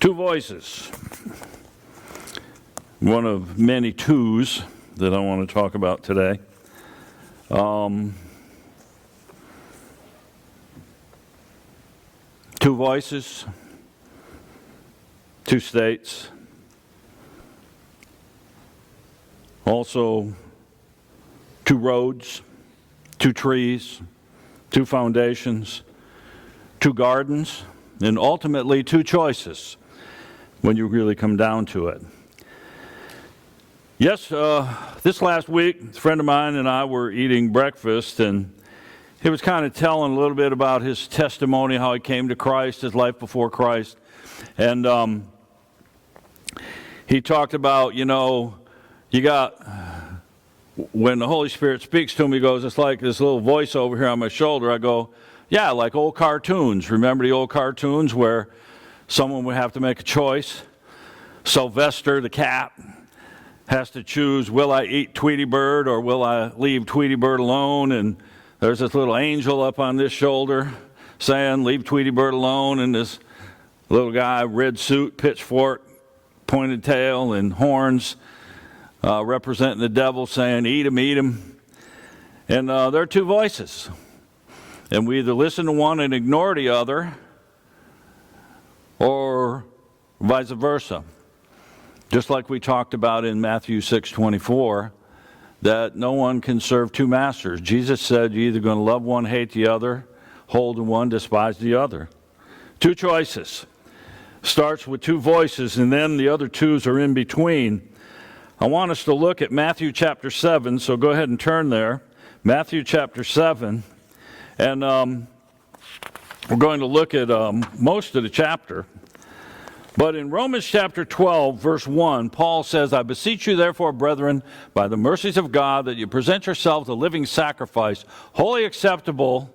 Two voices. One of many twos that I want to talk about today. Two voices, two states, also two roads, two trees, two foundations, two gardens, and ultimately two choices when you really come down to it. Yes, this last week, a friend of mine and I were eating breakfast, and he was kind of telling a little bit about his testimony, how he came to Christ, his life before Christ. And he talked about, you got, when the Holy Spirit speaks to him, he goes, it's like this little voice over here on my shoulder. I go, yeah, like old cartoons. Remember the old cartoons where someone would have to make a choice? Sylvester the cat has to choose, will I eat Tweety Bird or will I leave Tweety Bird alone? And there's this little angel up on this shoulder saying, leave Tweety Bird alone. And this little guy, red suit, pitchfork, pointed tail, and horns, representing the devil, saying, eat him, eat him. And there are two voices. And we either listen to one and ignore the other, or vice versa. Just like we talked about in Matthew 6:24, that no one can serve two masters. Jesus said you're either going to love one, hate the other, hold to one, despise the other. Two choices. Starts with two voices, and then the other twos are in between. I want us to look at Matthew chapter 7, so go ahead and turn there. Matthew chapter 7, and we're going to look at most of the chapter. But in Romans chapter 12, verse 1, Paul says, I beseech you therefore, brethren, by the mercies of God, that you present yourselves a living sacrifice, wholly acceptable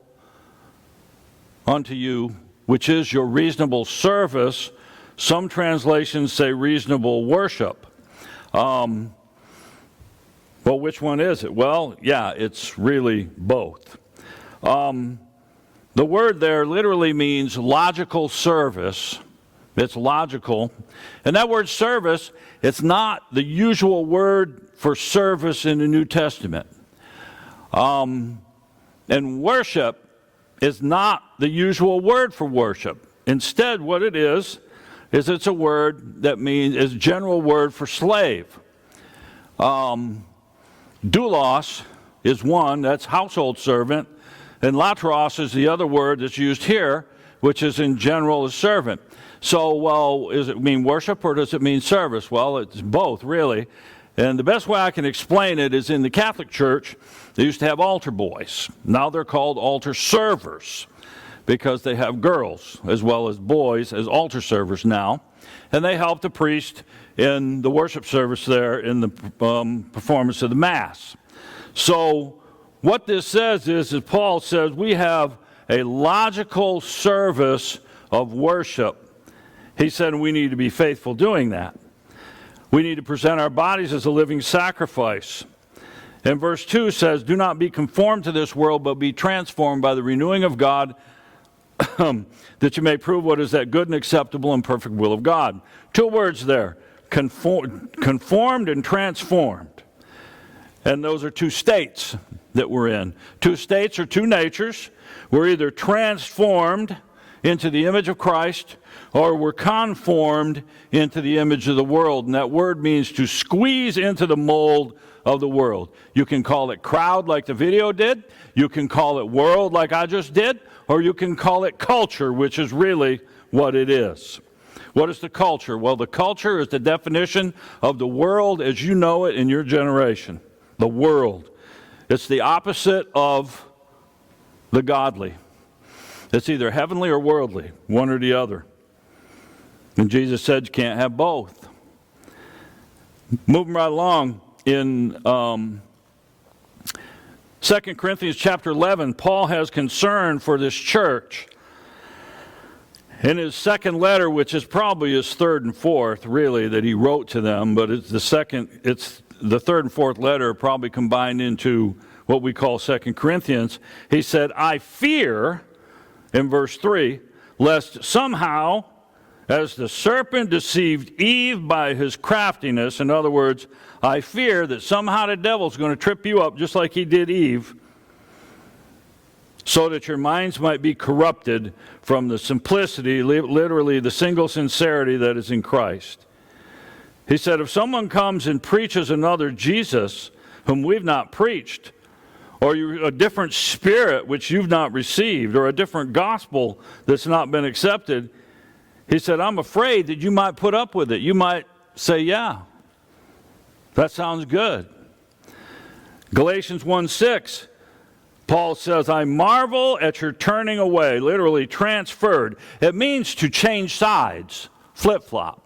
unto you, which is your reasonable service. Some translations say reasonable worship. Well, which one is it? Well, yeah, it's really both. The word there literally means logical service. It's logical. And that word service, it's not the usual word for service in the New Testament. And worship is not the usual word for worship. Instead, what it is it's a word that means, is a general word for slave. Doulos is one, that's household servant, and latros is the other word that's used here, which is in general a servant. So, well, does it mean worship or does it mean service? Well, it's both, really. And the best way I can explain it is in the Catholic Church, they used to have altar boys. Now they're called altar servers because they have girls as well as boys as altar servers now. And they help the priest in the worship service there in the performance of the Mass. So what this says is Paul says we have a logical service of worship. He said we need to be faithful doing that. We need to present our bodies as a living sacrifice. And verse 2 says, do not be conformed to this world, but be transformed by the renewing of God, that you may prove what is that good and acceptable and perfect will of God. Two words there, conformed and transformed. And those are two states that we're in. Two states or two natures. We're either transformed into the image of Christ, or we're conformed into the image of the world. And that word means to squeeze into the mold of the world. You can call it crowd like the video did. You can call it world like I just did. Or you can call it culture, which is really what it is. What is the culture? Well, the culture is the definition of the world as you know it in your generation. The world. It's the opposite of the godly. It's either heavenly or worldly, one or the other. And Jesus said you can't have both. Moving right along, in 2 Corinthians chapter 11, Paul has concern for this church. In his second letter, which is probably his third and fourth, really, that he wrote to them, but it's the third and fourth letter probably combined into what we call 2 Corinthians. He said, I fear, in verse 3, lest somehow, as the serpent deceived Eve by his craftiness. In other words, I fear that somehow the devil's going to trip you up just like he did Eve, so that your minds might be corrupted from the simplicity, literally the single sincerity that is in Christ. He said, if someone comes and preaches another Jesus whom we've not preached, or a different spirit which you've not received, or a different gospel that's not been accepted, he said, I'm afraid that you might put up with it. You might say, yeah, that sounds good. Galatians 1:6, Paul says, I marvel at your turning away, literally transferred. It means to change sides, flip-flop.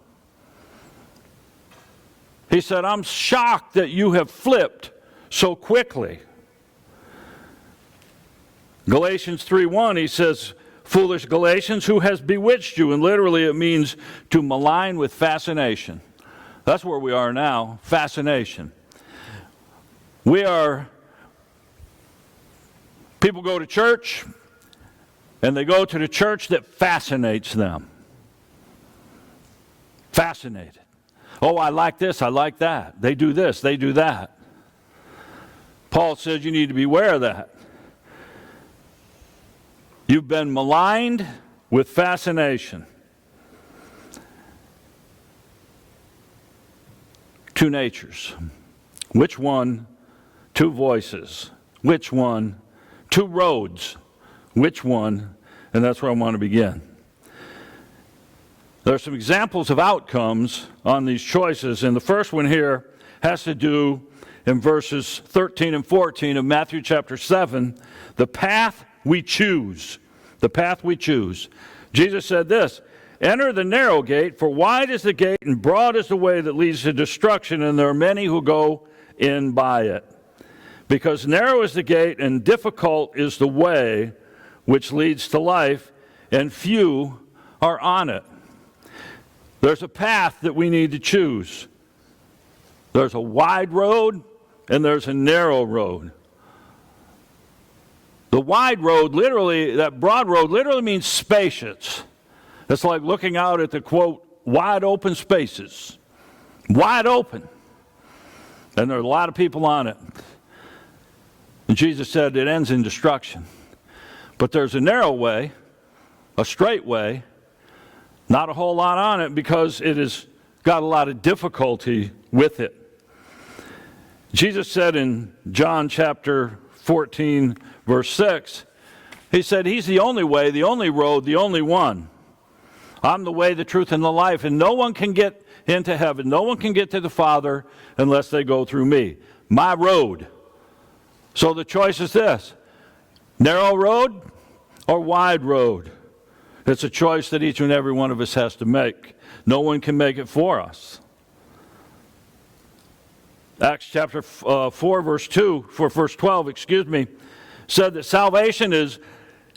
He said, I'm shocked that you have flipped so quickly. Galatians 3:1, he says, foolish Galatians, who has bewitched you? And literally it means to malign with fascination. That's where we are now, fascination. People go to church, and they go to the church that fascinates them. Fascinated. Oh, I like this, I like that. They do this, they do that. Paul says you need to beware of that. You've been maligned with fascination. Two natures. Which one? Two voices. Which one? Two roads. Which one? And that's where I want to begin. There are some examples of outcomes on these choices, and the first one here has to do in verses 13 and 14 of Matthew chapter 7, the path we choose. The path we choose. Jesus said this, enter the narrow gate, for wide is the gate and broad is the way that leads to destruction, and there are many who go in by it. Because narrow is the gate and difficult is the way which leads to life, and few are on it. There's a path that we need to choose. There's a wide road and there's a narrow road. The wide road, literally, that broad road, literally means spacious. It's like looking out at the, quote, wide open spaces. Wide open. And there are a lot of people on it. And Jesus said it ends in destruction. But there's a narrow way, a straight way, not a whole lot on it because it has got a lot of difficulty with it. Jesus said in John chapter 14, verse 6, he said, he's the only way, the only road, the only one. I'm the way, the truth, and the life, and no one can get into heaven. No one can get to the Father unless they go through me. My road. So the choice is this, narrow road or wide road. It's a choice that each and every one of us has to make. No one can make it for us. Acts chapter 4, verse 12, said that salvation is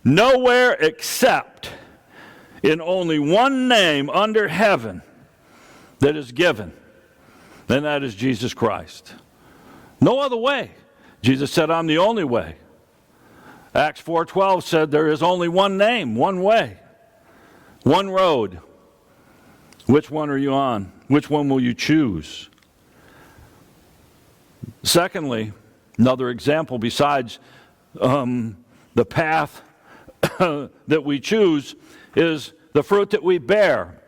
nowhere except in only one name under heaven that is given, and that is Jesus Christ. No other way. Jesus said, I'm the only way. Acts 4:12 said there is only one name, one way, one road. Which one are you on? Which one will you choose? Secondly, another example besides the path that we choose is the fruit that we bear.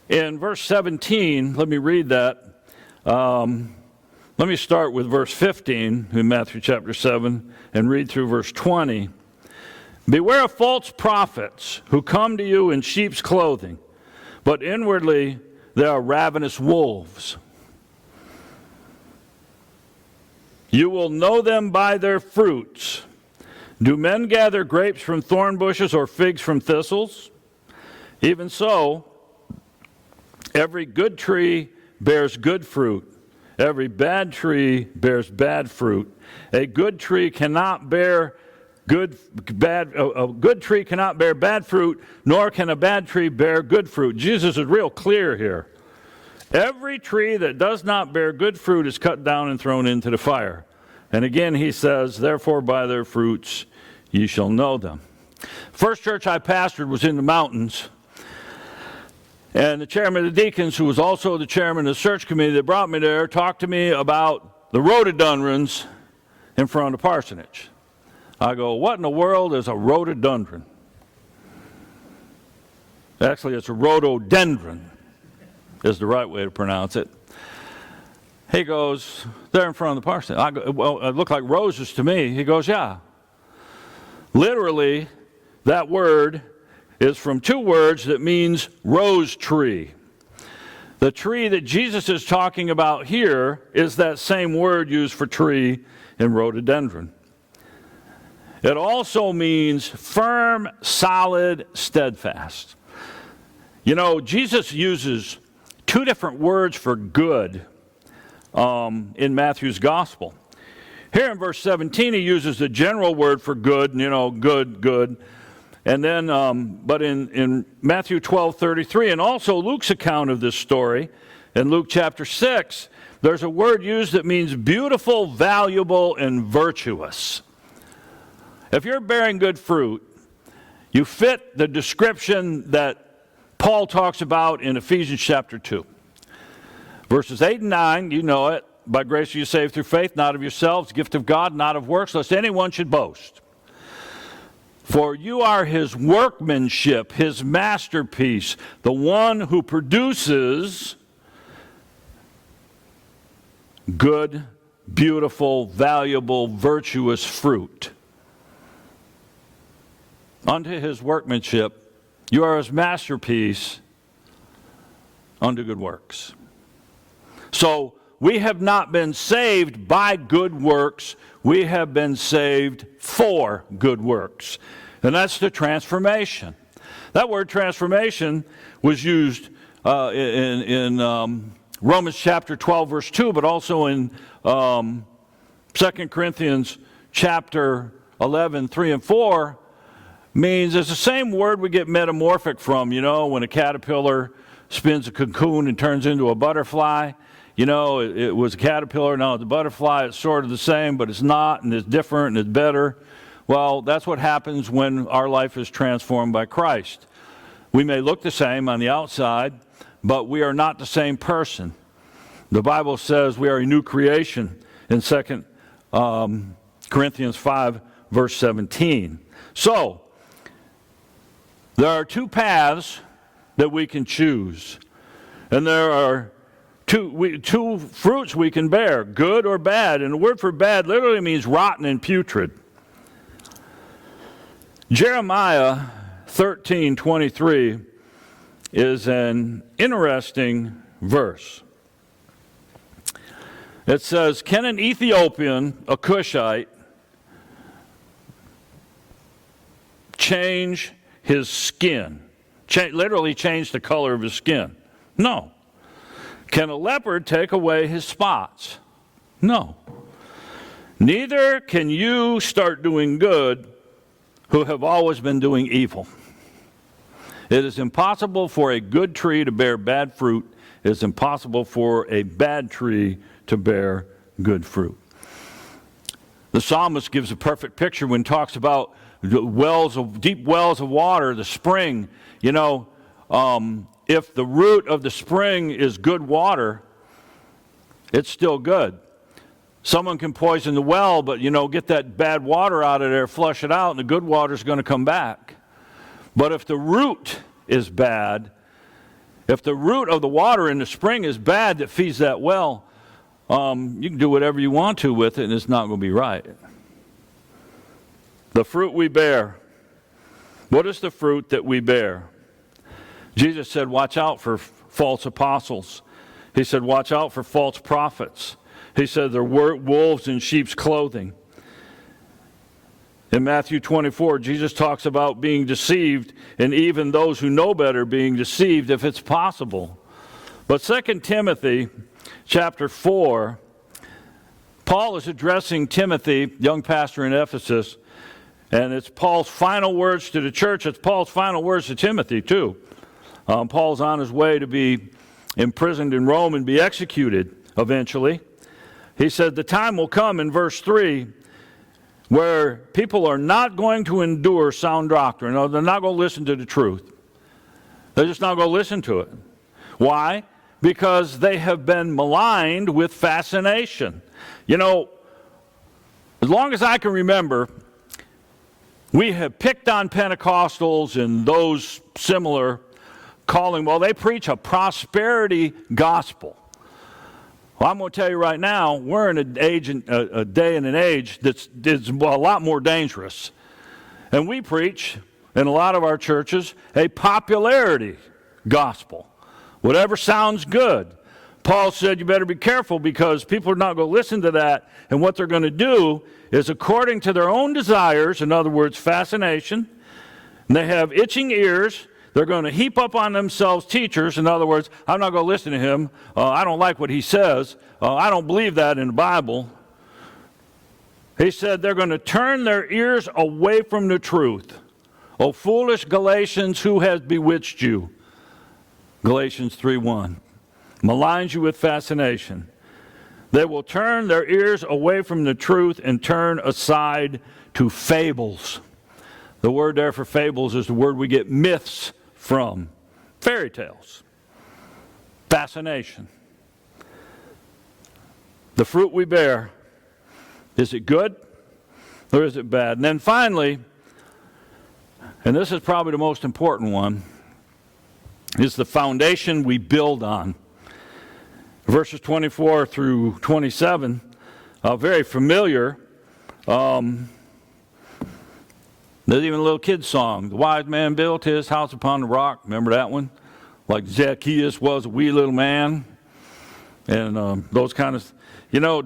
In verse 17, let me read that. Let me start with verse 15 in Matthew chapter 7 and read through verse 20. Beware of false prophets who come to you in sheep's clothing, but inwardly they are ravenous wolves. You will know them by their fruits. Do men gather grapes from thorn bushes or figs from thistles? Even so, every good tree bears good fruit. Every bad tree bears bad fruit. A good tree cannot bear a good tree cannot bear bad fruit, nor can a bad tree bear good fruit. Jesus is real clear here. Every tree that does not bear good fruit is cut down and thrown into the fire. And again he says, therefore by their fruits ye shall know them. First church I pastored was in the mountains, And the chairman of the deacons, who was also the chairman of the search committee that brought me there, talked to me about the rhododendrons in front of the parsonage. I go, what in the world is a rhododendron? Actually, it's a rhododendron, is the right way to pronounce it. He goes, they're in front of the parsonage. I go, well, it looked like roses to me. He goes, yeah. Literally, that word is from two words that means rose tree. The tree that Jesus is talking about here is that same word used for tree in rhododendron. It also means firm, solid, steadfast. You know, Jesus uses two different words for good in Matthew's gospel. Here in verse 17, he uses the general word for good, you know, good. And then, but in Matthew 12:33, and also Luke's account of this story, in Luke chapter 6, there's a word used that means beautiful, valuable, and virtuous. If you're bearing good fruit, you fit the description that Paul talks about in Ephesians chapter 2. Verses 8 and 9, you know it. By grace are you saved through faith, not of yourselves, gift of God, not of works, lest anyone should boast. For you are his workmanship, his masterpiece, the one who produces good, beautiful, valuable, virtuous fruit. Unto his workmanship, you are his masterpiece unto good works. So we have not been saved by good works. We have been saved for good works. And that's the transformation. That word transformation was used in Romans chapter 12, verse 2, but also in 2 Corinthians chapter 11, 3 and 4, means it's the same word we get metamorphic from, you know, when a caterpillar spins a cocoon and turns into a butterfly. You know, it was a caterpillar, now it's a butterfly, it's sort of the same, but it's not, and it's different, and it's better. Well, that's what happens when our life is transformed by Christ. We may look the same on the outside, but we are not the same person. The Bible says we are a new creation in 2 Corinthians 5, verse 17. So, there are two paths that we can choose, and there are two fruits we can bear, good or bad. And the word for bad literally means rotten and putrid. Jeremiah 13:23 is an interesting verse. It says, can an Ethiopian, a Cushite, change his skin? Literally change the color of his skin? No. Can a leopard take away his spots? No. Neither can you start doing good who have always been doing evil. It is impossible for a good tree to bear bad fruit. It is impossible for a bad tree to bear good fruit. The psalmist gives a perfect picture when he talks about deep wells of water, the spring. You know, if the root of the spring is good water, it's still good. Someone can poison the well, but, you know, get that bad water out of there, flush it out, and the good water is going to come back. But if the root is bad, if the root of the water in the spring is bad that feeds that well, you can do whatever you want to with it, and it's not going to be right. The fruit we bear. What is the fruit that we bear? Jesus said, watch out for false apostles. He said, watch out for false prophets. He said, they're wolves in sheep's clothing. In Matthew 24, Jesus talks about being deceived, and even those who know better being deceived if it's possible. But 2 Timothy chapter 4, Paul is addressing Timothy, young pastor in Ephesus, and it's Paul's final words to the church. It's Paul's final words to Timothy, too. Paul's on his way to be imprisoned in Rome and be executed eventually. He said, the time will come in verse 3 where people are not going to endure sound doctrine. No, they're not going to listen to the truth. They're just not going to listen to it. Why? Because they have been maligned with fascination. You know, as long as I can remember, we have picked on Pentecostals and those similar, calling, well, they preach a prosperity gospel. Well, I'm going to tell you right now, we're in a day and an age that's a lot more dangerous. And we preach, in a lot of our churches, a popularity gospel. Whatever sounds good. Paul said you better be careful because people are not going to listen to that. And what they're going to do is according to their own desires, in other words, fascination, and they have itching ears. They're going to heap up on themselves teachers. In other words, I'm not going to listen to him. I don't like what he says. I don't believe that in the Bible. He said they're going to turn their ears away from the truth. O foolish Galatians, who has bewitched you? Galatians 3:1. Maligns you with fascination. They will turn their ears away from the truth and turn aside to fables. The word there for fables is the word we get myths from. Fairy tales. Fascination. The fruit we bear, is it good or is it bad? And then finally, and this is probably the most important one, is the foundation we build on. Verses 24 through 27, very familiar. There's even a little kid's song. The wise man built his house upon the rock. Remember that one? Like Zacchaeus was a wee little man. And those kind of, you know,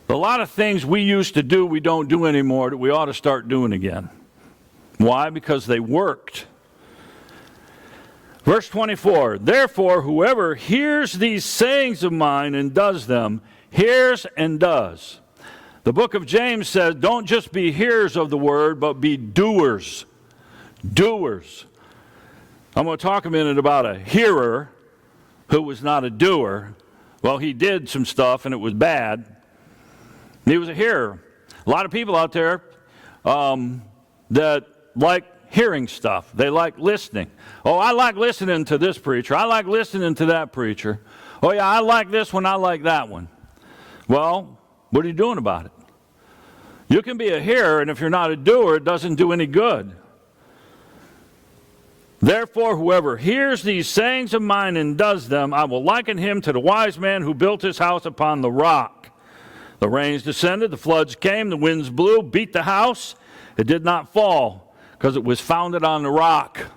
a lot of things we used to do we don't do anymore that we ought to start doing again. Why? Because they worked. Verse 24, therefore whoever hears these sayings of mine and does them, hears and does. The book of James says, don't just be hearers of the word, but be doers. Doers. I'm going to talk a minute about a hearer who was not a doer. Well, he did some stuff and it was bad. He was a hearer. A lot of people out there that like hearing stuff. They like listening. Oh, I like listening to this preacher. I like listening to that preacher. Oh, yeah, I like this one. I like that one. Well, what are you doing about it? You can be a hearer, and if you're not a doer, it doesn't do any good. Therefore, whoever hears these sayings of mine and does them, I will liken him to the wise man who built his house upon the rock. The rains descended, the floods came, the winds blew, beat the house. It did not fall because it was founded on the rock,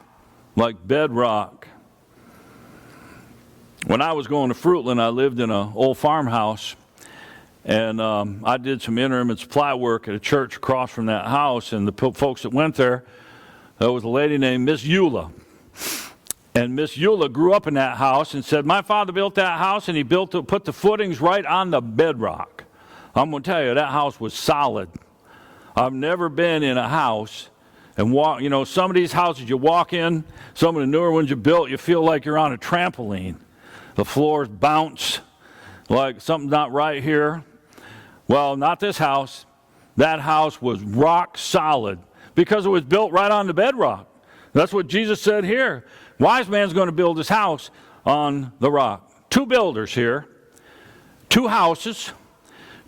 like bedrock. When I was going to Fruitland, I lived in an old farmhouse. And I did some interim and supply work at a church across from that house. And the folks that went there, there was a lady named Miss Eula. And Miss Eula grew up in that house and said, my father built that house and he put the footings right on the bedrock. I'm going to tell you, that house was solid. I've never been in a house and walk, you know, some of these houses you walk in, some of the newer ones you built, you feel like you're on a trampoline. The floors bounce like something's not right here. Well, not this house. That house was rock solid because it was built right on the bedrock. That's what Jesus said here. Wise man's going to build his house on the rock. Two builders here, two houses,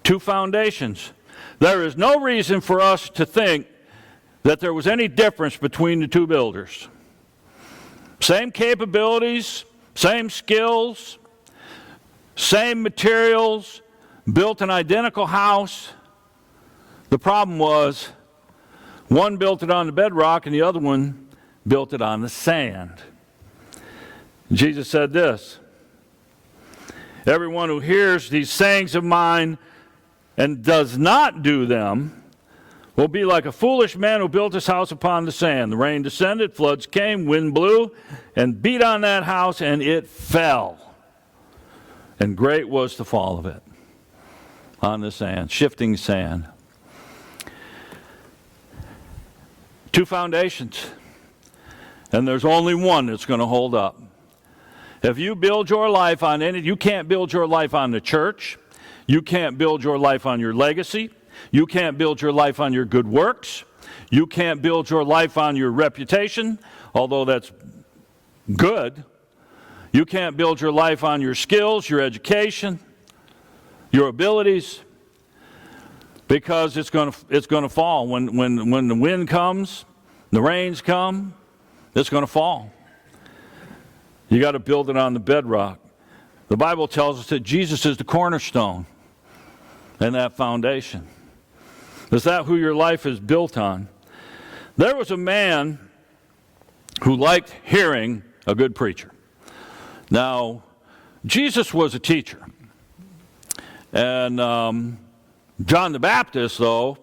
two foundations. There is no reason for us to think that there was any difference between the two builders. Same capabilities, same skills, same materials, built an identical house. The problem was one built it on the bedrock and the other one built it on the sand. Jesus said this, everyone who hears these sayings of mine and does not do them will be like a foolish man who built his house upon the sand. The rain descended, floods came, wind blew, and beat on that house, and it fell. And great was the fall of it on the sand, shifting sand. Two foundations, and there's only one that's going to hold up. If you build your life on any, you can't build your life on the church. You can't build your life on your legacy. You can't build your life on your good works. You can't build your life on your reputation, although that's good. You can't build your life on your skills, your education, your abilities, because it's going to fall. When the wind comes, the rains come, it's going to fall. You got to build it on the bedrock. The Bible tells us that Jesus is the cornerstone and that foundation. Is that who your life is built on? There was a man who liked hearing a good preacher. Now, Jesus was a teacher. And John the Baptist, though,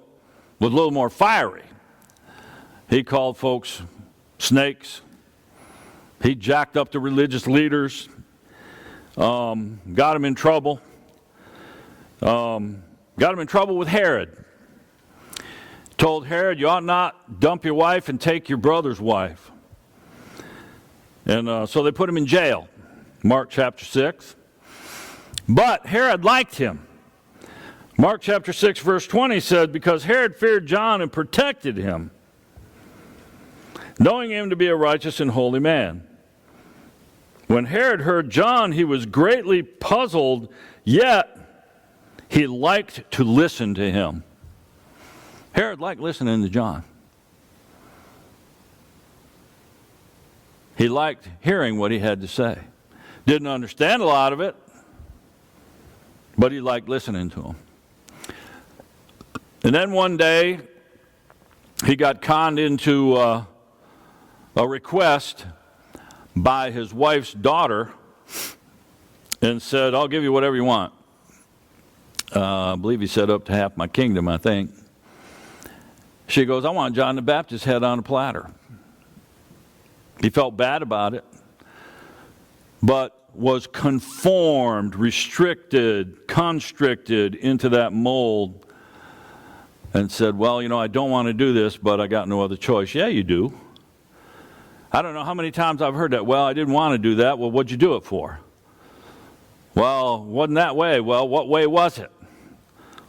was a little more fiery. He called folks snakes. He jacked up the religious leaders, got them in trouble. Got him in trouble with Herod. Told Herod, you ought not dump your wife and take your brother's wife. And so they put him in jail, Mark chapter 6. But Herod liked him. Mark chapter 6 verse 20 said, because Herod feared John and protected him, knowing him to be a righteous and holy man. When Herod heard John, he was greatly puzzled, yet he liked to listen to him. Herod liked listening to John. He liked hearing what he had to say. Didn't understand a lot of it, but he liked listening to him. And then one day, he got conned into a request by his wife's daughter and said, I'll give you whatever you want. I believe he said up to half my kingdom, I think. She goes, I want John the Baptist's head on a platter. He felt bad about it, but was conformed, restricted, constricted into that mold and said, well, I don't want to do this, but I got no other choice. Yeah, you do. I don't know how many times I've heard that. Well, I didn't want to do that. Well, what'd you do it for? Well, wasn't that way. Well, what way was it?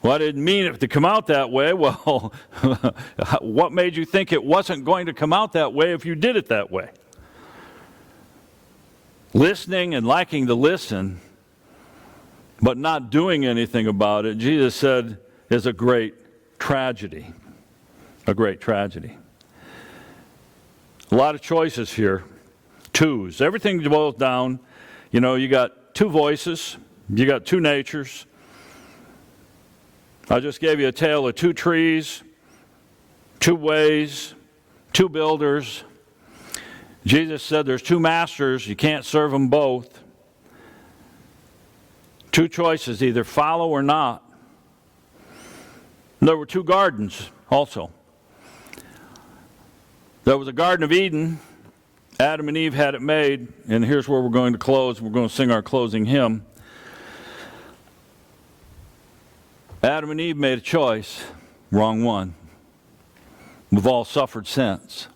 Well, I didn't mean it to come out that way. Well, what made you think it wasn't going to come out that way if you did it that way? Listening and liking to listen, but not doing anything about it, Jesus said, is a great tragedy. A great tragedy. A lot of choices here. Twos. Everything boils down, you got two voices, you got two natures. I just gave you a tale of two trees, two ways, two builders. Jesus said there's two masters, you can't serve them both. Two choices, either follow or not. There were two gardens also. There was a Garden of Eden. Adam and Eve had it made, and here's where we're going to close. We're going to sing our closing hymn. Adam and Eve made a choice, wrong one. We've all suffered since.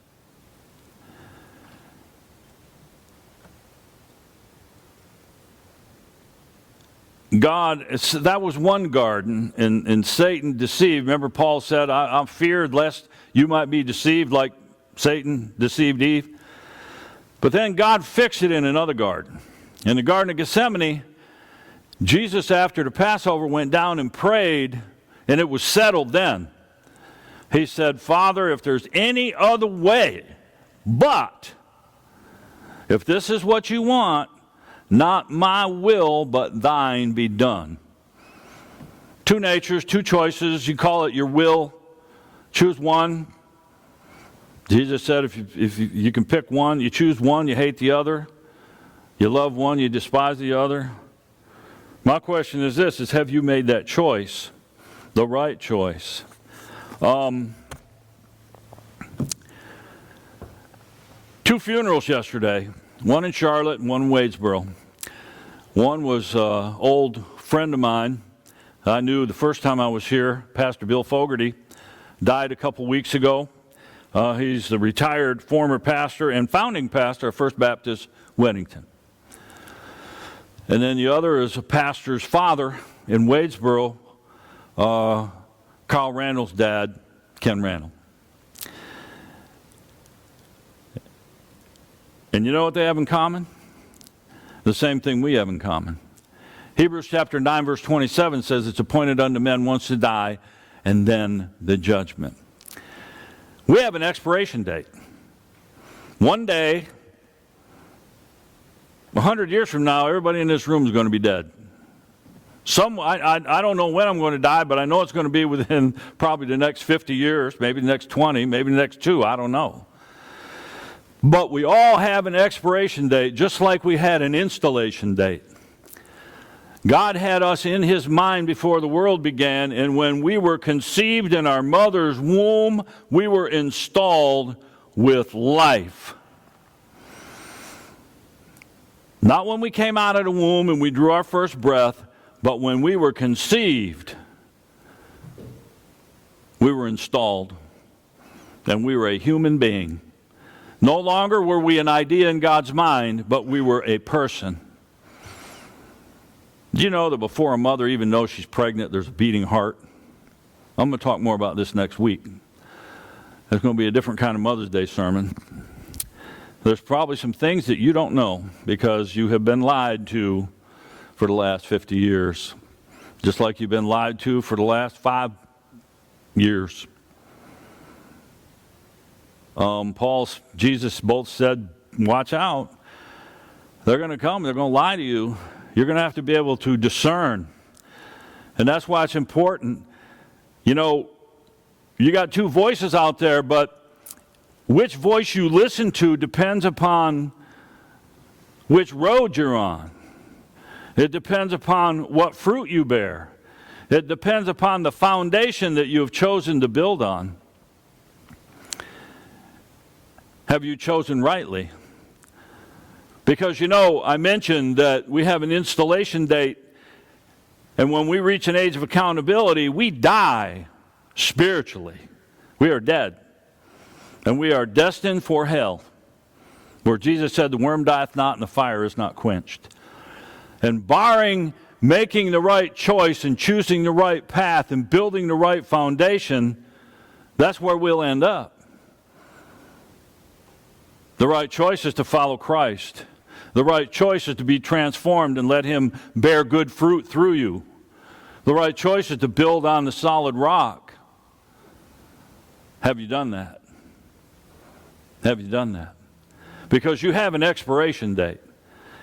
That was one garden, and Satan deceived. Remember Paul said, I'm feared lest you might be deceived like Satan deceived Eve. But then God fixed it in another garden. In the Garden of Gethsemane, Jesus, after the Passover, went down and prayed, and it was settled then. He said, Father, if there's any other way, but if this is what you want, not my will, but thine be done. Two natures, two choices. You call it your will. Choose one. Jesus said if you can pick one, you choose one, you hate the other. You love one, you despise the other. My question is this, have you made that choice, the right choice? Two funerals yesterday, one in Charlotte and one in Wadesboro. One was an old friend of mine. I knew the first time I was here, Pastor Bill Fogarty, died a couple weeks ago. He's the retired former pastor and founding pastor of First Baptist Weddington. And then the other is a pastor's father in Wadesboro, Carl Randall's dad, Ken Randall. And you know what they have in common? The same thing we have in common. Hebrews chapter 9, verse 27 says it's appointed unto men once to die, and then the judgment. We have an expiration date. One day, 100 years from now, everybody in this room is going to be dead. I don't know when I'm going to die, but I know it's going to be within probably the next 50 years, maybe the next 20, maybe the next 2, I don't know. But we all have an expiration date, just like we had an installation date. God had us in His mind before the world began, and when we were conceived in our mother's womb, we were installed with life. Not when we came out of the womb and we drew our first breath, but when we were conceived, we were installed, and we were a human being. No longer were we an idea in God's mind, but we were a person. Do you know that before a mother even knows she's pregnant, there's a beating heart? I'm going to talk more about this next week. There's going to be a different kind of Mother's Day sermon. There's probably some things that you don't know because you have been lied to for the last 50 years, just like you've been lied to for the last 5 years. Jesus both said, watch out. They're going to come, they're going to lie to you. You're going to have to be able to discern. And that's why it's important. You know, you got 2 voices out there, but which voice you listen to depends upon which road you're on. It depends upon what fruit you bear. It depends upon the foundation that you have chosen to build on. Have you chosen rightly? Because, you know, I mentioned that we have an installation date, and when we reach an age of accountability, we die spiritually. We are dead, and we are destined for hell, where Jesus said, the worm dieth not and the fire is not quenched. And barring making the right choice and choosing the right path and building the right foundation, that's where we'll end up. The right choice is to follow Christ. The right choice is to be transformed and let Him bear good fruit through you. The right choice is to build on the solid rock. Have you done that? Have you done that? Because you have an expiration date.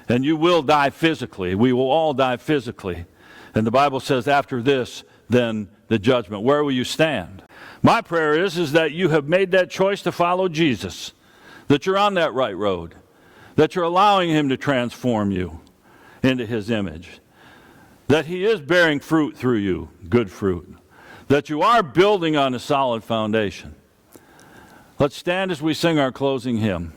And you will die physically. We will all die physically. And the Bible says after this, then the judgment. Where will you stand? My prayer is that you have made that choice to follow Jesus. That you're on that right road. That you're allowing Him to transform you into His image. That He is bearing fruit through you, good fruit. That you are building on a solid foundation. Let's stand as we sing our closing hymn.